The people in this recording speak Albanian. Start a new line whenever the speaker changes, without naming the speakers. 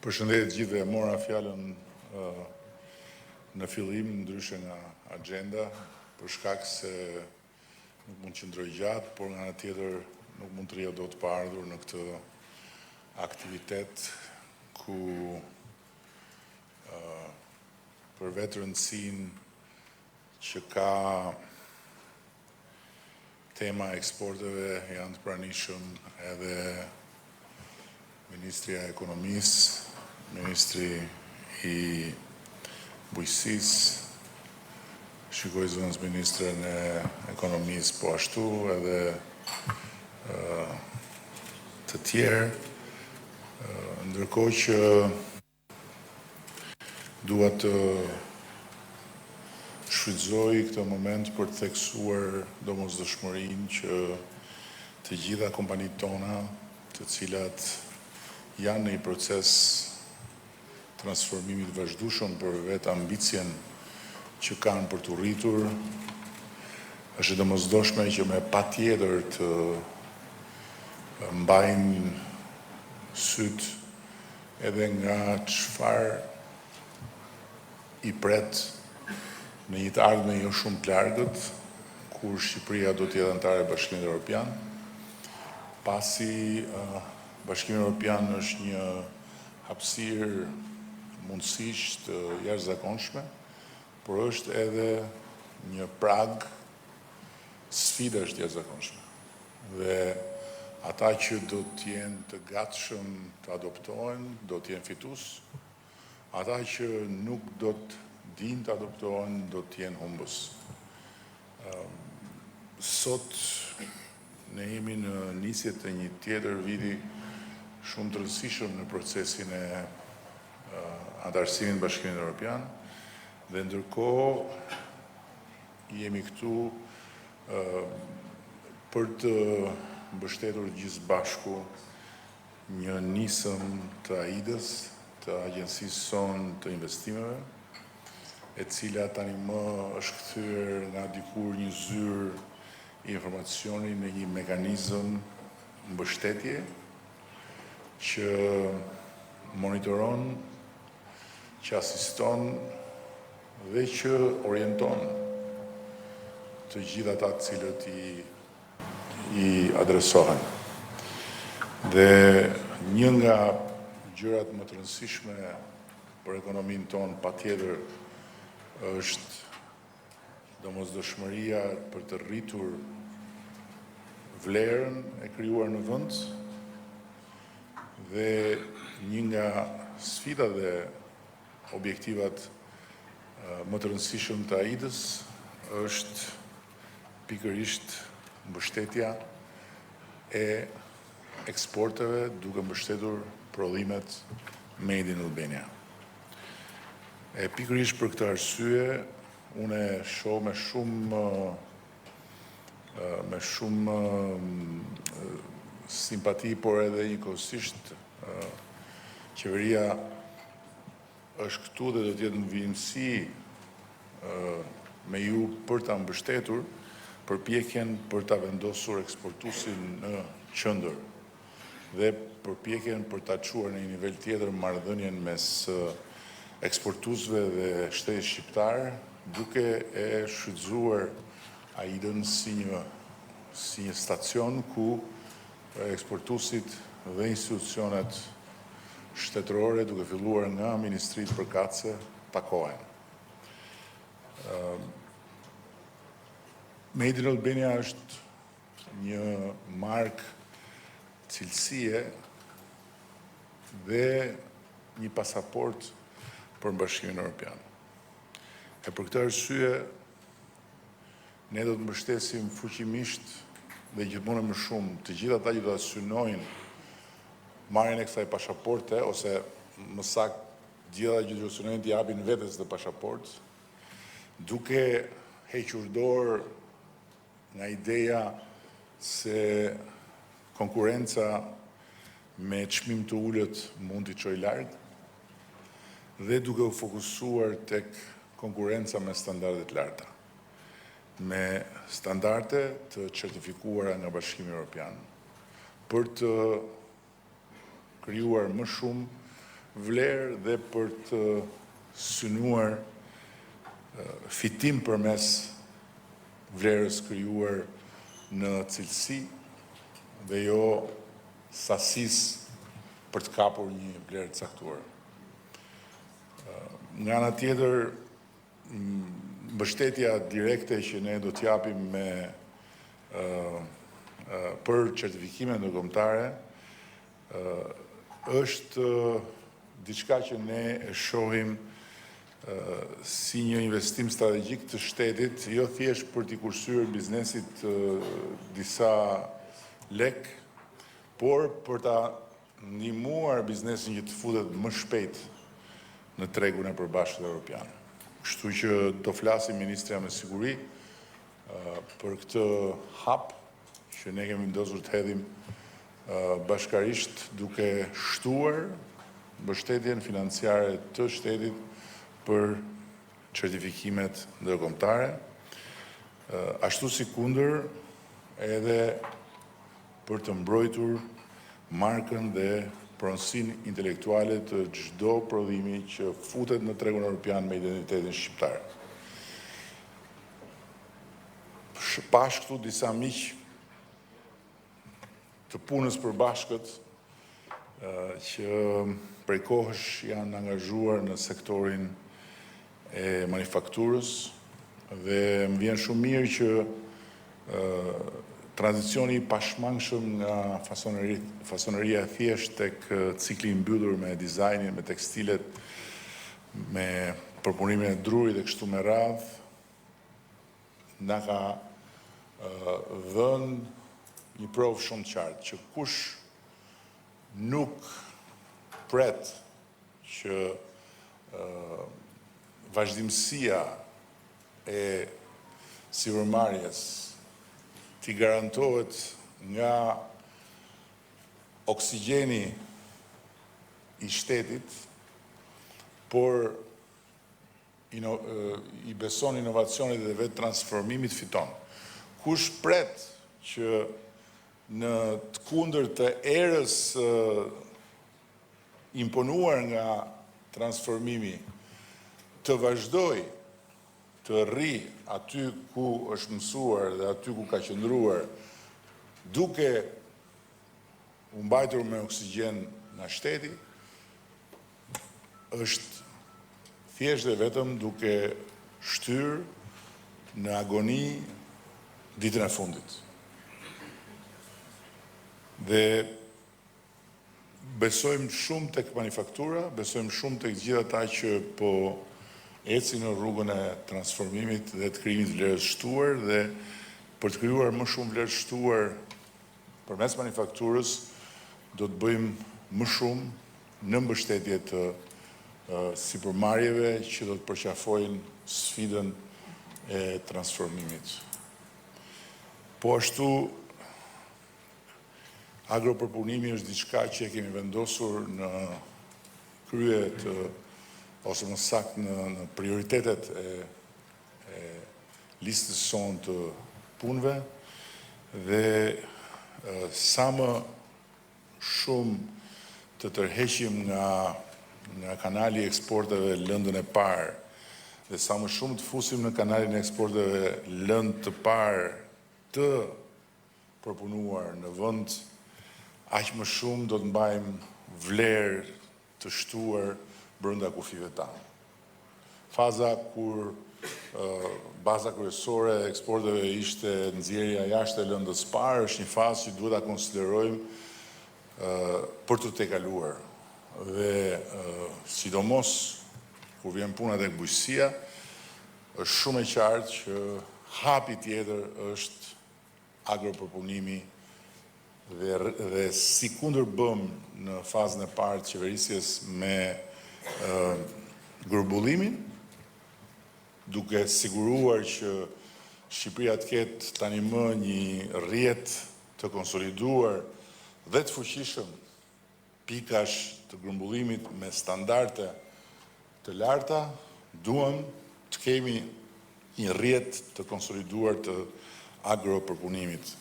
Përshëndetje gjithë, mora fjalën në fillim ndryshe nga agenda, për shkak se nuk mund qëndroj gjatë, por nga ana tjetër nuk mund të rija dot pa ardhur në këtë aktivitet ku për vetë rëndësinë që ka tema eksporteve janë të pranishëm edhe Ministria e Ekonomisë, Ministri i Bujqësisë, shikoj zëvendës Ministrën e Ekonomisë po ashtu edhe të tjerë, ndërkohë që dua të shfrytëzoj këtë moment për të theksuar domosdoshmërinë që të gjitha kompanitë tona, të cilat janë në një proces transformimit vazhdueshëm për vetë ambicien që kanë për të rritur, është domosdoshme që me patjetër të mbajnë syt edhe nga çfarë i pret në një të ardhme jo shumë të largët, kur Shqipëria do të jetë anëtare e Bashkimit Evropian, pasi Bashkimi Evropian është një hapësirë mundësisht jashtëzakonshme, por është edhe një prag sfidash të jashtëzakonshme. Dhe ata që do të jenë të gatshëm të adoptohen, do të jenë fitues, ata që nuk do të dinë të adoptohen, do të jenë humbës. Sot ne jemi në nisje të një tjetër viti shumë të rëndësishëm në procesin e antarësimit në Bashkimin Evropian, dhe ndërkohë jemi këtu për të mbështetur gjithë bashku një nisëm të AIDës, të Agjencisë sonë të investimeve, e cila tani më është kthyer nga dikur një zyrë informacioni në një mekanizëm mbështetje që monitoron, që asiston dhe që orienton të gjithë ata të cilët i adresohen. Dhe një nga gjërat më të rëndësishme për ekonominë tonë patjetër është domosdoshmëria për të rritur vlerën e krijuar në vend, dhe një nga sfidat dhe objektivat më të rëndësishëm të AIDës është pikërisht mbështetja e eksporteve duke mbështetur prodhimet Made in Albania. E pikërisht për këtë arsye, unë shoh me shumë simpati, por edhe njëkohësisht qeveria është këtu dhe do të jetë në vijimësi me ju për ta mbështetur përpjekjen për ta vendosur eksportuesin në qendër dhe përpjekjen për ta çuar në një nivel tjetër marrëdhënien mes eksportuesve dhe shtetit shqiptar, duke e shfrytzuar AIDën si një stacion ku eksportuesit dhe institucionet shtetërore, duke filluar nga ministritë përkatëse, takohen. Made in Albania është një markë cilësie dhe një pasaport për Bashkimin Evropian. E për këtë arsye, ne do të mbështesim fuqimisht dhe gjithmonë më shumë të gjithë ata që do ta synojnë marrjen e kësaj pasaporte, ose më saktë gjithë ata që do të synojnë të japin vetes të pasaportë, duke hequr dorë nga ideja se konkurenca me çmim të ulët mund t'i çojë larg, dhe duke u fokusuar tek konkurenca me standarde të larta, me standarde të certifikuara nga Bashkimi Evropian, për të krijuar më shumë vlerë dhe për të synuar fitim përmes vlerës krijuar në cilësi dhe jo sasisë për të kapur një vlerë të caktuar. Nga ana tjetër, mbështetja direkte që ne do t'japim për certifikime ndërkombëtare është diçka që ne e shohim si një investim strategjik të shtetit, jo thjesht për t'i kursyer biznesit disa lek, por për ta ndihmuar biznesin që të futet më shpejt në tregun e përbashkët evropian. Kështu që do flasim ministrja me siguri për këtë hap që ne kemi vendosur të hedhim bashkarisht duke shtuar mbështetjen financiare të shtetit për certifikimet ndërkombëtare, ashtu si kundër edhe për të mbrojtur markën dhe pronësinë intelektuale të çdo prodhimi që futet në tregun evropian me identitetin shqiptar. Pash këtu disa miq të punës përbashkët që prej kohësh janë angazhuar në sektorin e manufakturës dhe më vjen shumë mirë që tranzicioni i pashmangshëm nga fasoneria thjesht tek cikli i mbyllur me dizajnin, me tekstilet, me përpunimin e drurit dhe kështu me radhë, na ka dhënë një provë shumë qartë që kush nuk pret që vazhdimësia e sipërmarrjes t'i garantohet nga oksigjeni i shtetit, por i beson inovacionit dhe vetë transformimit fiton. Kush pret që në të kundërt të erës imponuar nga transformimi të vazhdoj të rri aty ku është mësuar dhe aty ku ka qëndruar, duke u mbajtur me oksigjen nga shteti, është thjesht dhe vetëm duke shtyr në agoni ditën e fundit. Dhe besojmë shumë tek manufaktura, besojmë shumë tek gjithë ata që po ecin në rrugën e transformimit dhe të krijimit të vlerës shtuar dhe për të krijuar më shumë vlerë shtuar përmes manufakturës do të bëjmë më shumë në mbështetje të sipërmarrjeve që do të përqafojnë sfidën e transformimit. Po ashtu agropërpunimi është diçka që kemi vendosur në krye të ose më saktë në prioritetet e listës sonë të punëve dhe sa më shumë të tërheqim nga kanali i eksporteve lëndën e parë dhe sa më shumë të fusim në kanalin e eksporteve lëndë të parë të përpunuar në vend, aq më shumë do të mbajmë vlerë të shtuar brenda kufive tanë. Faza kur baza kryesore e eksporteve ishte nxjerrja jashtë e lëndës parë, është një fazë që duhet ta konsiderojmë për të tejkaluar. Dhe sidomos kur vjen puna tek bujqësia, është shumë e qartë që hapi tjetër është agropërpunimi dhe si kundër bëm në fazën e parë të qeverisjes me grumbullimin, duke siguruar që Shqipëria të ketë tani më një rrjet të konsoliduar dhe të fuqishëm pikash të grumbullimit me standarde të larta, duam të kemi një rrjet të konsoliduar të agropërpunimit.